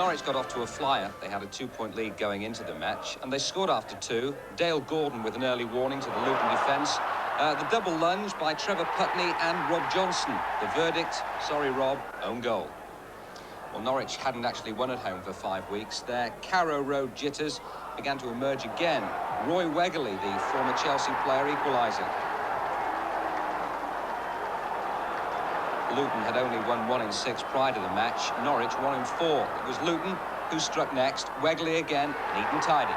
Norwich got off to a flyer. They had a 2-point lead going into the match, and they scored after 2. Dale Gordon with an early warning to the Luton defence. The double lunge by Trevor Putney and Rob Johnson. The verdict, sorry Rob, own goal. Well, Norwich hadn't actually won at home for 5 weeks. Their Carrow Road jitters began to emerge again. Roy Wegerle, the former Chelsea player, equalising. Luton had only won 1 in 6 prior to the match. Norwich 1 in 4. It was Luton who struck next. Wegerle again, neat and tidy.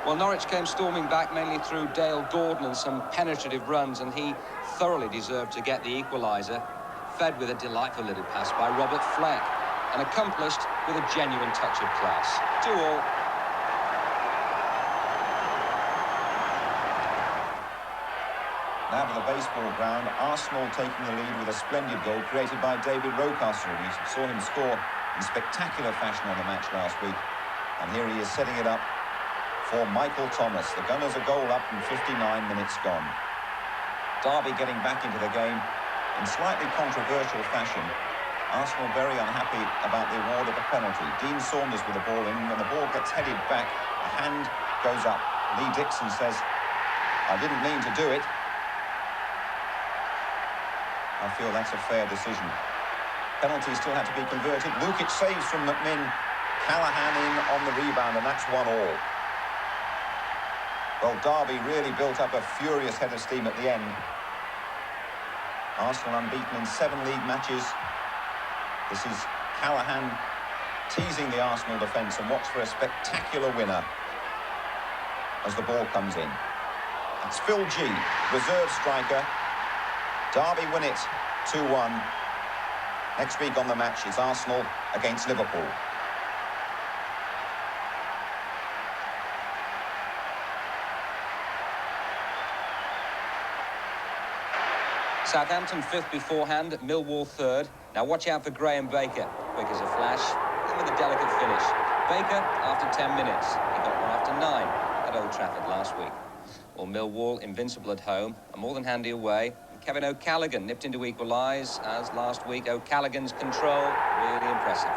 Well, Norwich came storming back mainly through Dale Gordon and some penetrative runs, and he thoroughly deserved to get the equaliser, fed with a delightful little pass by Robert Fleck, and accomplished with a genuine touch of class. 2-2. Now to the baseball ground, Arsenal taking the lead with a splendid goal created by David Rocastle. We saw him score in spectacular fashion on the match last week, and here he is setting it up for Michael Thomas. The Gunners a goal up and 59 minutes gone. Derby getting back into the game in slightly controversial fashion. Arsenal very unhappy about the award of the penalty. Dean Saunders with the ball in. When the ball gets headed back, a hand goes up. Lee Dixon says, "I didn't mean to do it." I feel that's a fair decision. Penalty still had to be converted. Lukic saves from McMinn. Callahan in on the rebound, and that's 1-1. Well, Derby really built up a furious head of steam at the end. Arsenal unbeaten in 7 league matches. This is Callahan teasing the Arsenal defence, and watch for a spectacular winner as the ball comes in. It's Phil G, reserve striker. Derby win it 2-1. Next week on the match is Arsenal against Liverpool. Southampton 5th beforehand, Millwall 3rd. Now watch out for Graham Baker. Quick as a flash, and with a delicate finish. Baker after 10 minutes. He got one after 9 at Old Trafford last week. Well, Millwall invincible at home, and more than handy away. Kevin O'Callaghan nipped in to equalise, as last week. O'Callaghan's control, really impressive.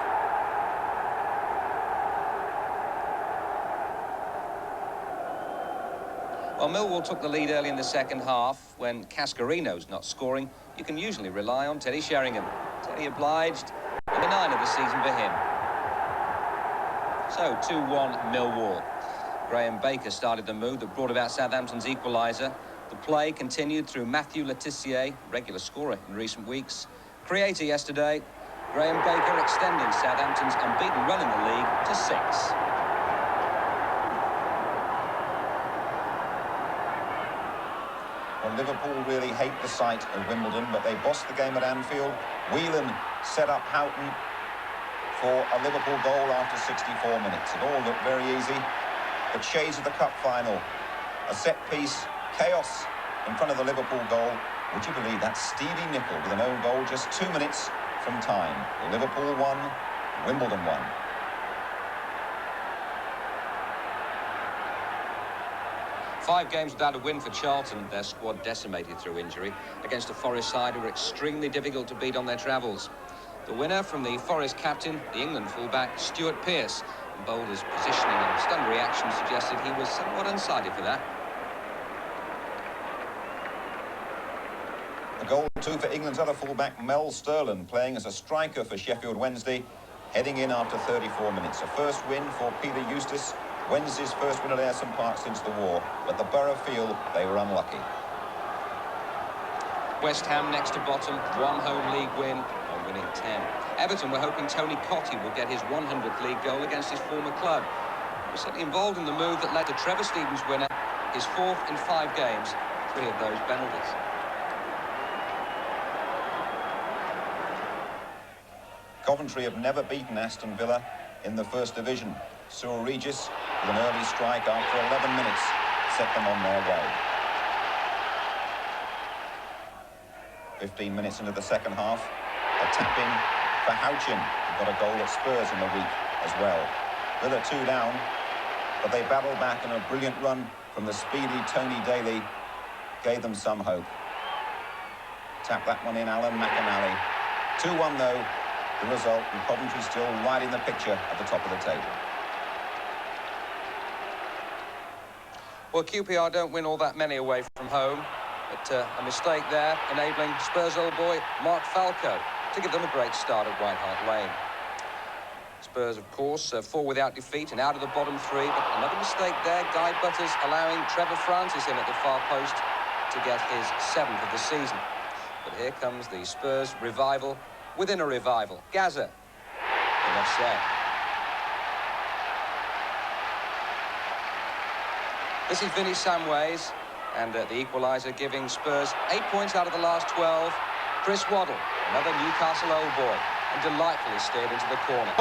Well, Millwall took the lead early in the second half. When Cascarino's not scoring, you can usually rely on Teddy Sheringham. Teddy obliged, number 9 of the season for him. So, 2-1 Millwall. Graham Baker started the move that brought about Southampton's equaliser. The play continued through Matthew Letitia, regular scorer in recent weeks. Creator yesterday. Graham Baker extending Southampton's unbeaten run in the league to 6. Well, Liverpool really hate the sight of Wimbledon, but they bossed the game at Anfield. Whelan set up Houghton for a Liverpool goal after 64 minutes. It all looked very easy, but shades of the cup final. A set piece, chaos in front of the Liverpool goal. Would you believe that's Stevie Nicol with an own goal just 2 minutes from time. Liverpool won, Wimbledon won. Five games without a win for Charlton, their squad decimated through injury, against a Forest side who were extremely difficult to beat on their travels. The winner from the Forest captain, the England fullback, Stuart Pearce. Bowler's positioning and stunned reaction suggested he was somewhat unsighted for that. A goal too for England's other fullback, Mel Sterland, playing as a striker for Sheffield Wednesday, heading in after 34 minutes. A first win for Peter Eustace, Wednesday's first win at Ayresome Park since the war, but the Borough feel they were unlucky. West Ham next to bottom, 1 home league win, on winning 10. Everton were hoping Tony Cottee would get his 100th league goal against his former club. He was certainly involved in the move that led to Trevor Stevens' winner, his 4th in 5 games, 3 of those penalties. Coventry have never beaten Aston Villa in the First Division. Cyril Regis, with an early strike after 11 minutes, set them on their way. 15 minutes into the second half, a tap-in for Houchin, who got a goal at Spurs in the week as well. Villa 2 down, but they battled back, and a brilliant run from the speedy Tony Daly gave them some hope. Tap that one in, Alan McAnally. 2-1 though, the result, and Coventry still right in the picture at the top of the table. Well, QPR don't win all that many away from home, but a mistake there enabling Spurs old boy Mark Falco to give them a great start at White Hart Lane. Spurs, of course, 4 without defeat and out of the bottom 3, but another mistake there. Guy Butters allowing Trevor Francis in at the far post to get his 7th of the season. But here comes the Spurs revival within a revival. Gaza, enough said. This is Vinny Samways, and the equaliser giving Spurs 8 points out of the last 12. Chris Waddle, another Newcastle old boy, and delightfully steered into the corner.